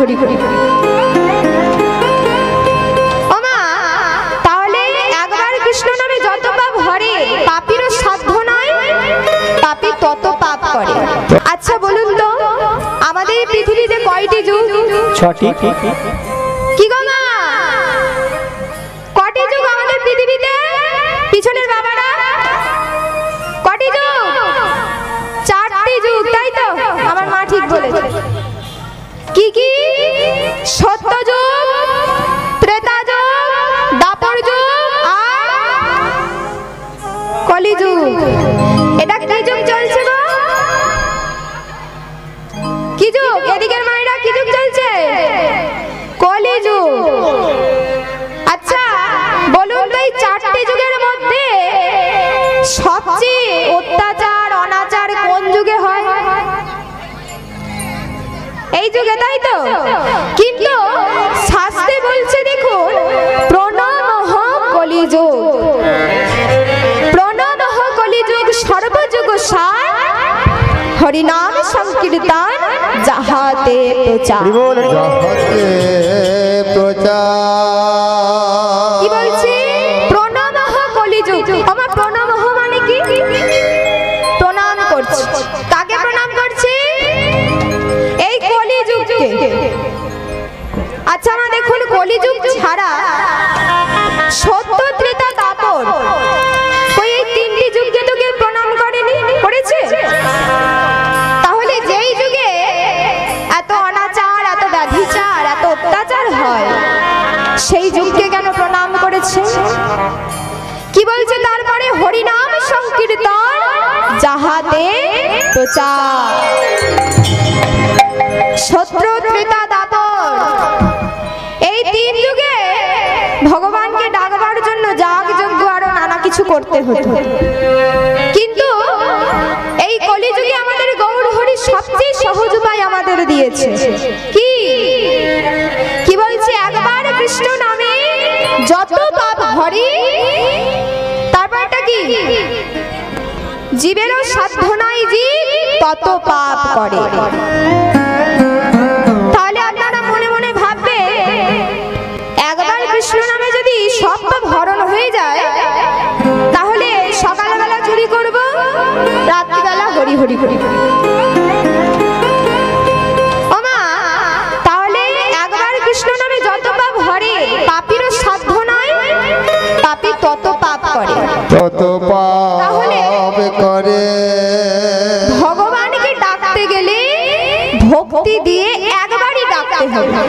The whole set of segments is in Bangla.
হরি হরি হরি। ও মা, তাহলে একবার কৃষ্ণ নামে যত পাপ হরে, পাপীরও সাধ্য নয়, পাপী তত পাপ করে। আচ্ছা বলুন তো, আমাদের পৃথিবীতে কয়টি যুগ? 6টি। কি গো মা, কয়টি যুগ আমাদের পৃথিবীতে? পিছনের বাবারা, কয়টি যুগ? 4টি যুগ, তাই তো? আমার মা ঠিক বলেছে। কি কি? সত্য যুগ, ত্রেতা যুগ, দ্বাপর যুগ আর কলি যুগ। এটা কি যুগ চলছে গো? কি যুগ? এদিকের মায়েরা কি যুগ চলছে? কলি যুগ। আচ্ছা বলুন তো, এই 4টি যুগের মধ্যে সবচেয়ে অত্যাচার অনাচার কোন যুগে হয়? এই যুগে, তাই তো? কিন্তু শাস্ত্রে বলছে দেখুন, প্রণমঃ কলিযুগ, প্রণমঃ কলিযুগ সর্বযুগ সার, হরিনাম সংকীর্তন যাহাতে প্রচার। কি বলছে? প্রণমঃ কলিযুগ। আমার প্রণমঃ মানে কি? প্রণাম করছে। কাকে প্রণাম করছে? এই কলিযুগকে। আচ্ছা মা দেখুন, কলিযুগ ছাড়া সত্য ত্রেতা দ্বাপর, ওই এই 3টি যুগকে তো কেউ প্রণাম করেনি, করেছে? তাহলে যেই যুগে এত অনাচার, এত ব্যাধিচার, এত অত্যাচার হয়, সেই যুগকে কেন প্রণাম করেছে? কি বলছে তারপরে? হরিনাম সংকীর্তন যাহাতে প্রচার। সত্য ত্রেতা দ্বাপর, এই 3 যুগে ভগবানকে ডাকবার জন্য যাগ যজ্ঞ আরো নানা কিছু করতে হতো। কিন্তু এই কলিযুগে আমাদের গৌর হরি সবচেয়ে সহজ উপায় আমাদের দিয়েছে। কি কি বলছে? একবার কৃষ্ণ নামে যত পাপ হরি, তারপরটা কি? জীবেরও সাধ্য নাই জীব তত পাপ করে। তাহলে আপনারা মনে মনে ভাববে, একবার কৃষ্ণ নামে যদি সব পাপ হরণ হয়ে যায়, তাহলে সকালবেলা চুরি করব, রাত্রিবেলা হরি হরি হরি। ও মা, তাহলে একবার কৃষ্ণ নামে যত পাপ হরে, পাপীরও সাধ্য নয়, পাপী তত পাপ করে। তত পাপ করে। ভগবানকে ডাকতে গেলে ভক্তি দিয়ে একবারই ডাকতে হবে।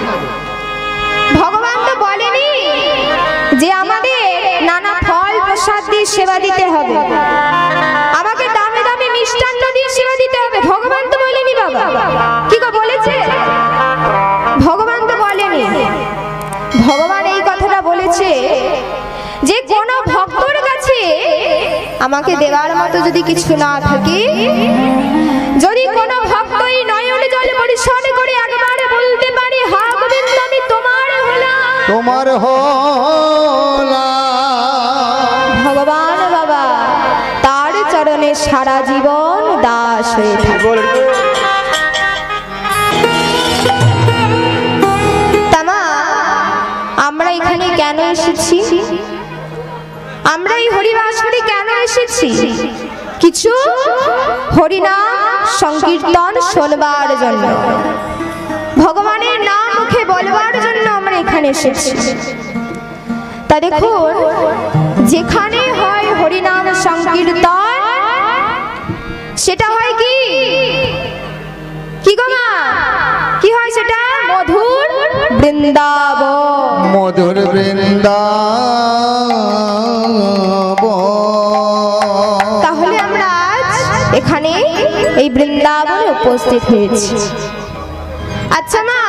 ভগবান তো বলেনি যে আমাদের নানা ফল প্রসাদ দিয়ে সেবা দিতে হবে, আমাকে দামে দামে মিষ্টান্ন দিয়ে সেবা দিতে হবে। ভগবান তো বলেনি বাবা। কি গো বলেছে? ভগবান তো বলেনি। ভগবান এই কথাটা বলেছে যে কোন ভক্তর কাছে আমাকে দেওয়ার মতো যদি কিছু না থাকে, যদি কোন ভক্ত এই নয়ন জল পরিশোধ করে একবার বলতে পারে, হা গোবিন্দ আমি তোমার হলাম, তোমার হলাম, ভগবান বাবা তার চরণে সারা জীবন দাস হয়ে থাকে। তামা আমরা এখানে কেন এসেছি? আমরা এই হরিবাসরে কেন এসেছি? কিছু হরিনাম সংকীর্তন শোনবার জন্য, ভগবানের নাম মুখে বলবার জন্য আমরা এখানে এসেছি। তা দেখুন, যেখানে হয় হরিনাম সংকীর্তন, সেটা হয় কি? কি গো মা, কি হয় সেটা? মধুর বৃন্দাবন, মধুর বৃন্দাবন। তাহলে আমরা আজ এখানে এই বৃন্দাবনে উপস্থিত হয়েছি। আচ্ছা মা,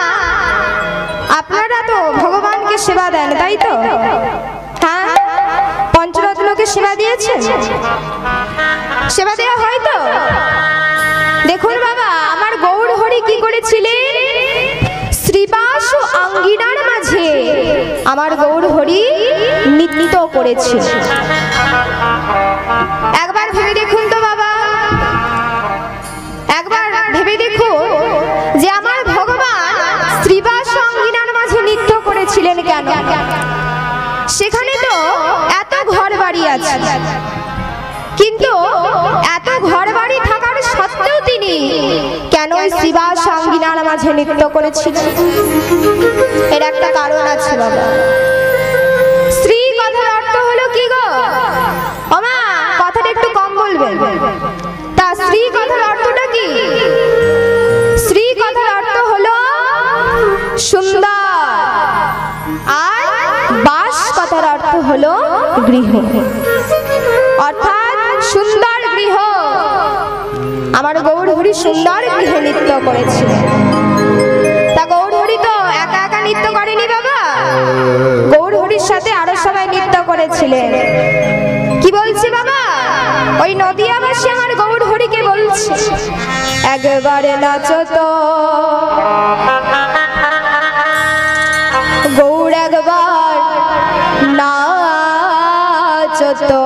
আপনারা তো ভগবানকে সেবা দেন, তাই তো? হ্যাঁ, পঞ্চরত্নকে সেবা দিয়েছেন, সেবা দেওয়া হয় তো? দেখুন বাবা, আমার গৌর হরি কি করেছিলেন? শ্রীবাস আঙ্গিনার মাঝে আমার গৌর হরি নৃত্য করেছিল। একবার ভেবে দেখুন তো বাবা, একবার ভেবে দেখুন যে আমার ভগবান শ্রীবাস আছে, কিন্তু এত ঘর বাড়ি থাকার সত্ত্বেও তিনি কেন ওই শিবা সঙ্গিনার মাঝে নৃত্য করেছিলেন? এর একটা কারণ আছে বাবা। স্ত্রী কথার অর্থ হলো কি গো? ওমা কথাটা একটু কম বলবেন। তা স্ত্রী কথার অর্থটা কি? স্ত্রী কথার অর্থ হলো সুন্দর, আর বাস কথার অর্থ হলো গৃহ, অর্থাৎ সুন্দর গৃহ। আমার গৌরহরি সুন্দর গৃহে নৃত্য করেছিলেন। তা গৌরহরি তো একা একা নৃত্য করেনি বাবা, গৌরহরির সাথে আরো সবাই নৃত্য করেছিলেন। কি বলছে বাবা? ওই নদিয়াবাসী আমার গৌরহরিকে বলছে, একবারে নাচো তো গৌর, একবার নাচো তো,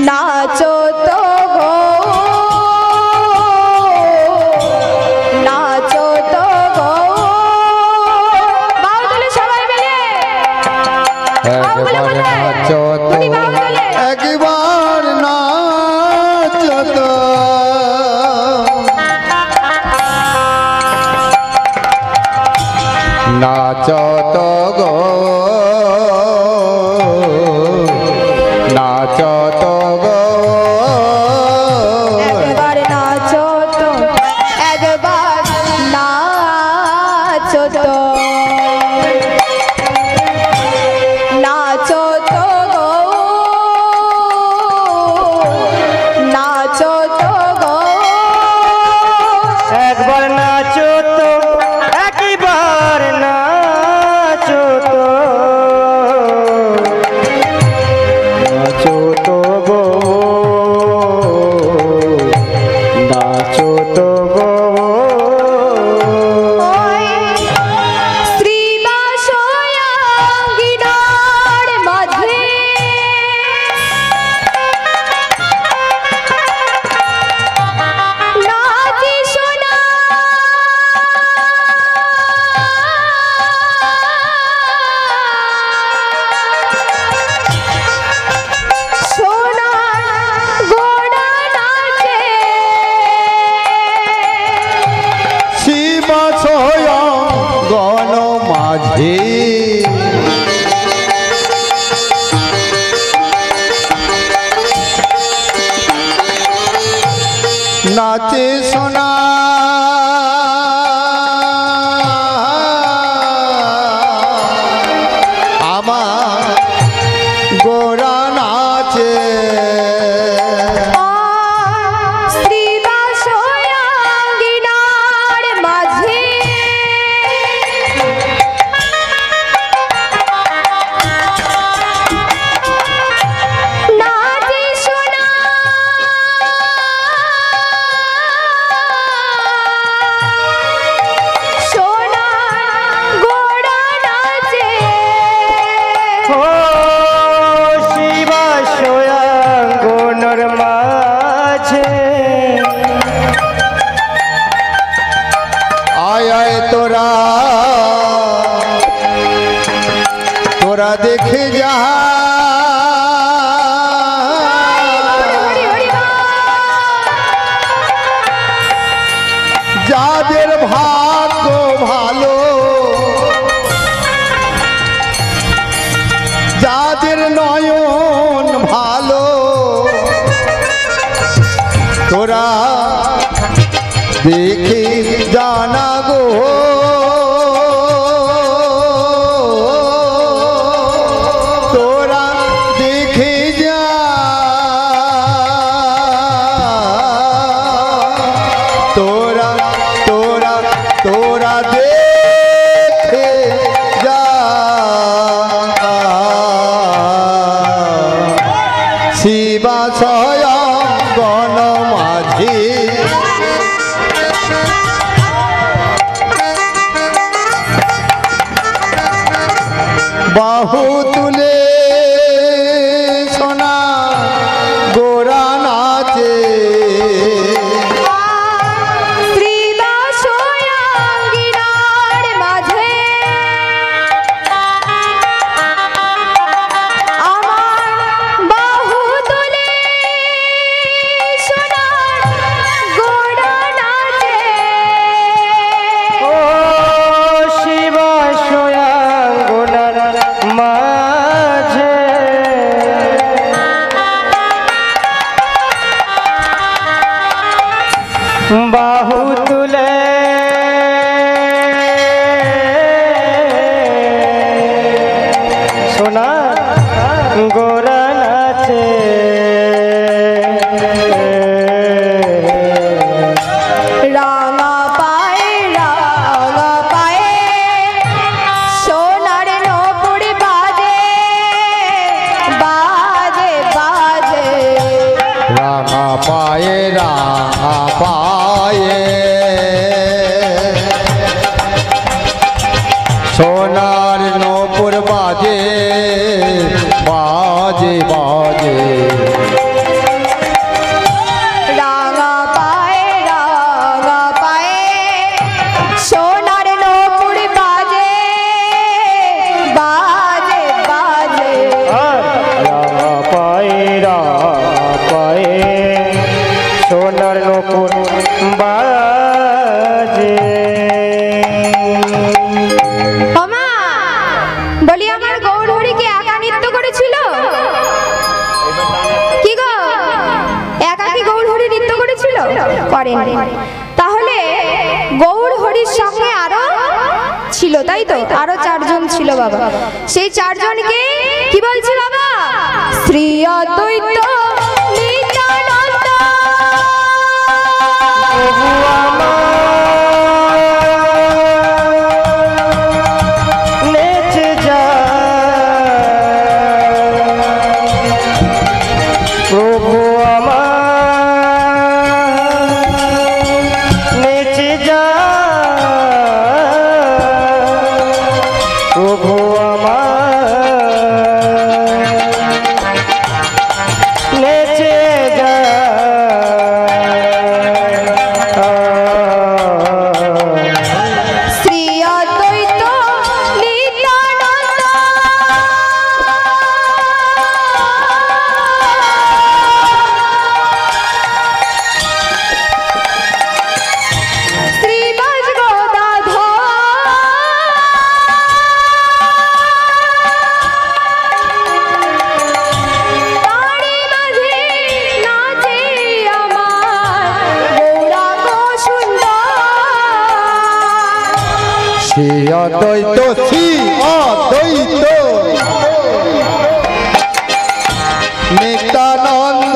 নাচো তো গো, নাচো তো গো। বাউ তুলে সবাই মিলে, একবার নাচো তো, একবার নাচো তো, নাচো তো গো, নাচো তো গো, একবার নাচো তো, একবার নাচো তো, নাচো তো গো, নাচো তো গো, একবার নাচো তো, একবার নাচো তো, নাচো তো গো, নাচো তো গো। ওই শ্রীবাসয়াঙ্গিনার মাঝে নাচি সোনা, সোনার গোড়া নাচে, শিব স্বয়ং গণ মাঝে, নাচে সোনা আমার গোরা নাচে, শ্রীবাসয়াঙ্গিনার মাঝে নাচে সোনা, সোনার গোড়া নাচে, ও শিবা স্বয়ংগণর মাঝে, আয় আয় তোরা তোরা দেখে যা, হরি হরি বল। যাদের ভাগ্য ভালো, যাদের নয়ন ভালো, তোরা দেখে জানা গো, তোরা দেখে যা, তোরা তোরা তোরা দেখে যা, শিবা স্বয়ং গণ মাঝে, গোরা নাচে রাঙা পায়ে সোনার নপুর বাজে বাজে বাজে রাঙা পায়ে সোনার নপুর বাজে বাজে বাজে রাঙা পায়ে সোনার নপুর বাজে বাজে বাজে রাঙা পায়ে সোনার নকুর বাজে। ওমা বলি আমার গৌরহরি কি একা নৃত্য করেছিল? কি গো একা কি গৌরহরি নৃত্য করেছিল? করেনি। তাহলে গৌরহরির সঙ্গে আরো ছিল, তাই তো? আরো 4 জন ছিল বাবা। সেই 4 জনকে কি বলছি বাবা? শ্রী অদ্বৈত নিত্যানন্দ প্রভু আমার নেচে যায়, প্রভু আমার নেচে যায়, প্রভু আমার নেচে শ্রী অদ্বৈত নিত্যানন্দ শ্রীবাস গদাধর তারি মাঝে নাচে আমার গৌরাঙ্গ সুন্দর শ্রী অদ্বৈত নিত্যানন্দ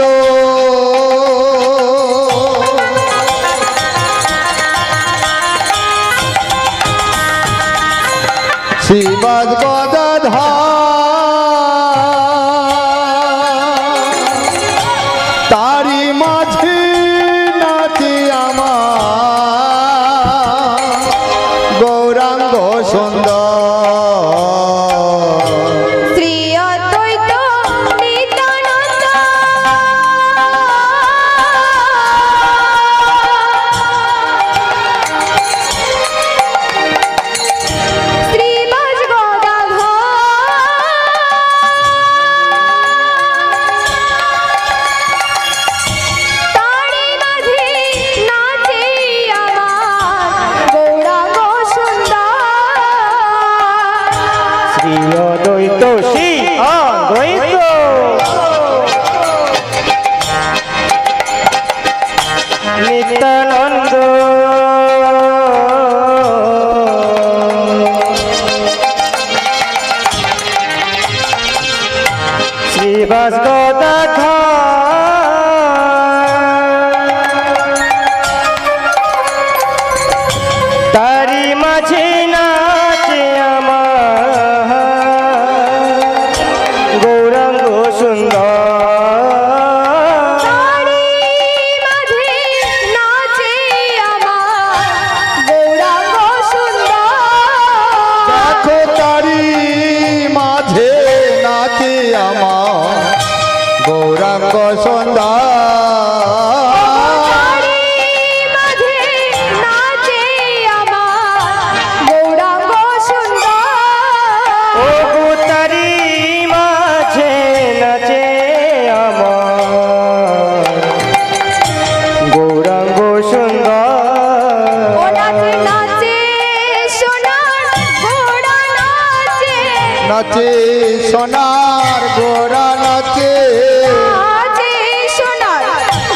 শ্রীবাস গদাধর তারি মাঝে নাচে আমার গৌরাঙ্গ সুন্দর শ্রী অদ্বৈত নিত্যানন্দ শ্রীবাস গদাধর তারি মাঝে নাচে আমার গৌরাঙ্গ সুন্দর শ্রী অদ্বৈত শ্রী অদ্বৈত নিত্যানন্দ শ্রীবাস গদাধর তারি মাঝে নাচে আমার গৌরাঙ্গ সুন্দর তারি মাঝে নাচে আমার গৌরাঙ্গ সুন্দর দেখো তারি মাঝে নাচে আমার গৌরাঙ্গ সুন্দর তারি মাঝে নাচে আমার গৌরাঙ্গ সুন্দর ও তারি মাঝে নাচে আমার গৌরাঙ্গ সুন্দর ও নাচে নাচে সোনার ঘোড়া নাচে নাচে সোনার গোরা নাচে নাচে সোনার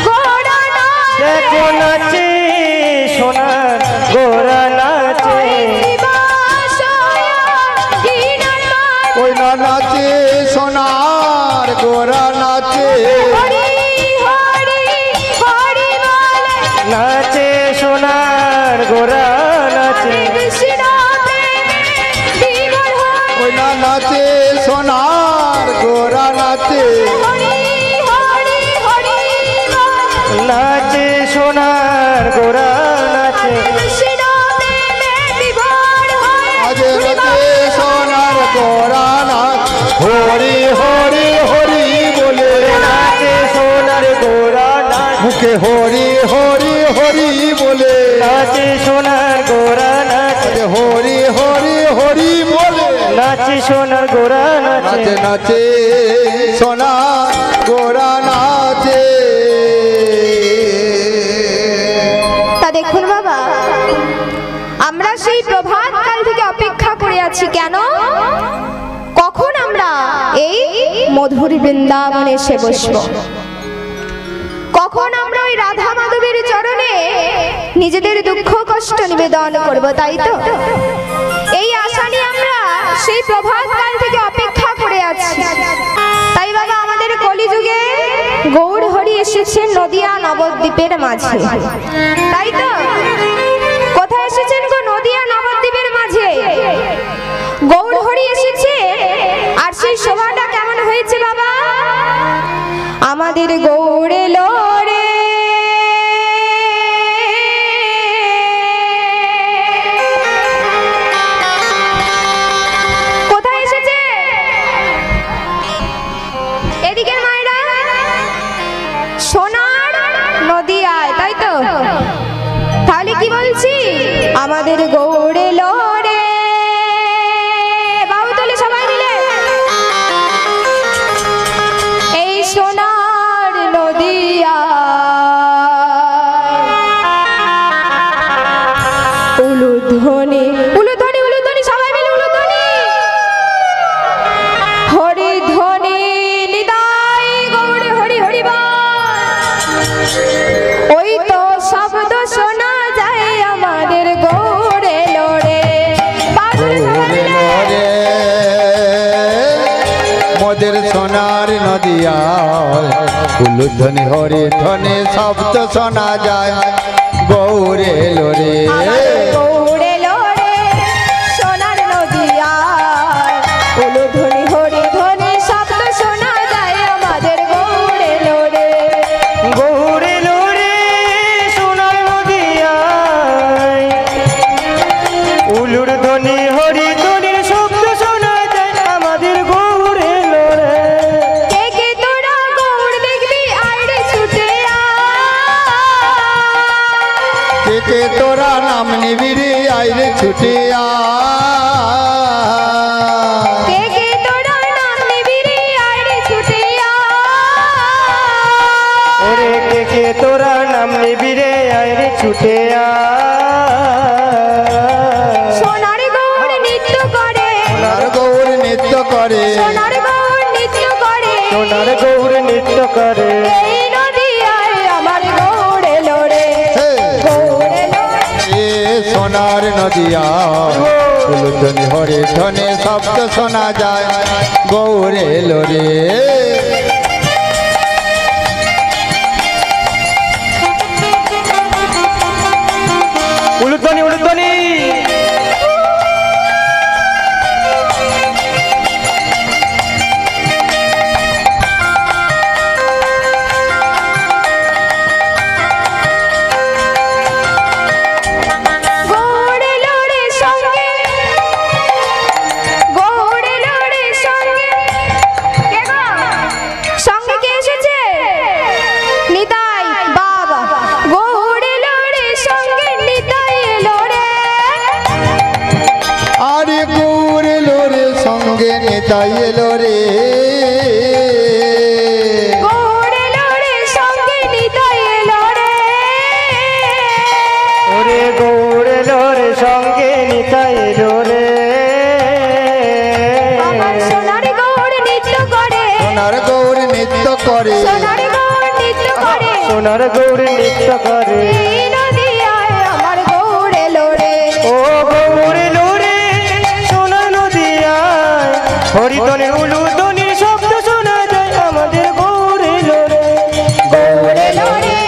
ঘোড়া নাচে দেখো নাচে সোনার গোরা নাচে ওই না নাচে সোনার হরি হরি হরি বলে নাচে সোনার গোরা নাচে মুখে হরি হরি হরি বলে নাচে সোনার গোরা নাচে হরি হরি হরি বলে নাচে সোনার গোরা নাচে নাচে নাচে সোনা গোরা নাচে। তা দেখুন বাবা, আমরা সেই প্রভাত কাল থেকে অপেক্ষা করে আছি কেন, কখন আমরা এই মধুর বৃন্দাবনে এসে বসব, কখন আমরা ওই রাধা মাধবের চরণে নিজেদের দুঃখ কষ্ট নিবেদন করব, তাই তো এই আশা নিয়ে আমরা সেই প্রভাত কাল থেকে অপেক্ষা করে আছি। তাই বাবা আমাদের কলিযুগে গৌর হরি এসেছেন নদিয়া নবদ্বীপের মাঝে, তাই তো কোথায় এসেছেন গো? নদিয়া নবদ্বীপের মাঝে গৌর হরি এসেছে। আর সেই শোভাটা কেমন হয়েছে বাবা? আমাদের গৌর এলো রে, কোথায় এসেছে? এদিকে মায়েরা, সোনার নদিয়ায়, তাই তো? তাহলে কি বলছি? আমাদের গৌর এলো রে, বাবু তুলে সবাই মিলে এই সোনার নদিয়া, উলুধ্বনি উলুধ্বনি উলুধ্বনি সবাই মিলে উলুধ্বনি, হরি ধ্বনি নিদাই গৌর হরি হরি বল। ওই তো শব্দ শোনা যায় আমাদের গৌর এলো রে, মোদের সোনার নদিয়া উলুধ্বনি হরি ধ্বনি শব্দ শোনা যায় গৌরে লোরে। গৌর এলো রে সোনার নদিয়া, উলুধ্বনি হরি ধ্বনি শব্দ শোনা যায় আমাদের গৌর এলো রে। গৌরে লোরে সোনার নদিয়ায় উলুর ধ্বনি হরি ধ্বনির শব্দ শোনা যায় আমাদের গৌরে লোরে। কে কে তোরা গৌর দেখবি আইরে ছুটে কে কে তোরা নাম নিবিড়ি আইরে ছুটে কে কে তোরা নাম নিবি রে আইরে ছুটে ওরে কে কে তোরা নাম নিবি রে আইরে ছুটে সোনার গৌর নৃত্য করে, সোনার গৌর নৃত্য করে সোনার গৌর নৃত্য করে, সোনার গৌর নৃত্য করে। এই নদিয়ায় আমার গৌর এলো রে, গৌর এলো রে। এ সোনার নদিয়া উলুধ্বনি হরি ধ্বনি শব্দ শোনা যায় গৌরে লোরে। উলুধ্বনি উলুধ্বনি গৌর এলো রে সঙ্গে, গৌর এলো রে সঙ্গে, কে গো? সঙ্গে কে এসেছে? নিতাই বাবা, গৌর এলো রে সঙ্গে, নিতাই এলো রে। আরে গৌরে লোরে সঙ্গে নেতাই এলো রে। গৌর এলো রে সঙ্গে, নিতাই এলো রে। ওরে গৌরে লোরে সঙ্গে নিতাই লোরে। আমার সোনার গৌর নৃত্য করে, সোনার গৌর নৃত্য করে সোনার গৌর নৃত্য করে, সোনার গৌর নৃত্য করে। এই নদিয়ায় আমার গৌর এলো রে। ও গৌরে লোরে সোনার নদিয়ায় হরিধ্বনি উলুধ্বনির শব্দ শোনা যায় আমাদের গৌরে লোরে। গৌর এলো রে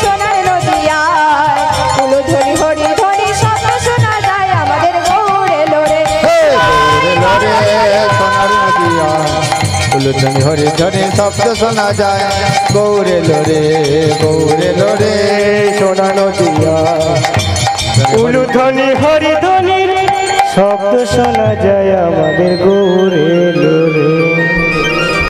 সোনার নদিয়ায়, উলুধ্বনি হরি ধ্বনি শব্দ শোনা যায় আমাদের গৌর এলো রে। গৌরে লোরে সোনার নদিয়া উলুধ্বনি হরি ধ্বনি শব্দ শোনা যায় গৌরে লোরে। গৌরে লোরে সোনা নদিয়া উলুধ্বনি হরিধ্বনির শব্দ শোনা যায় আমাদের গৌরে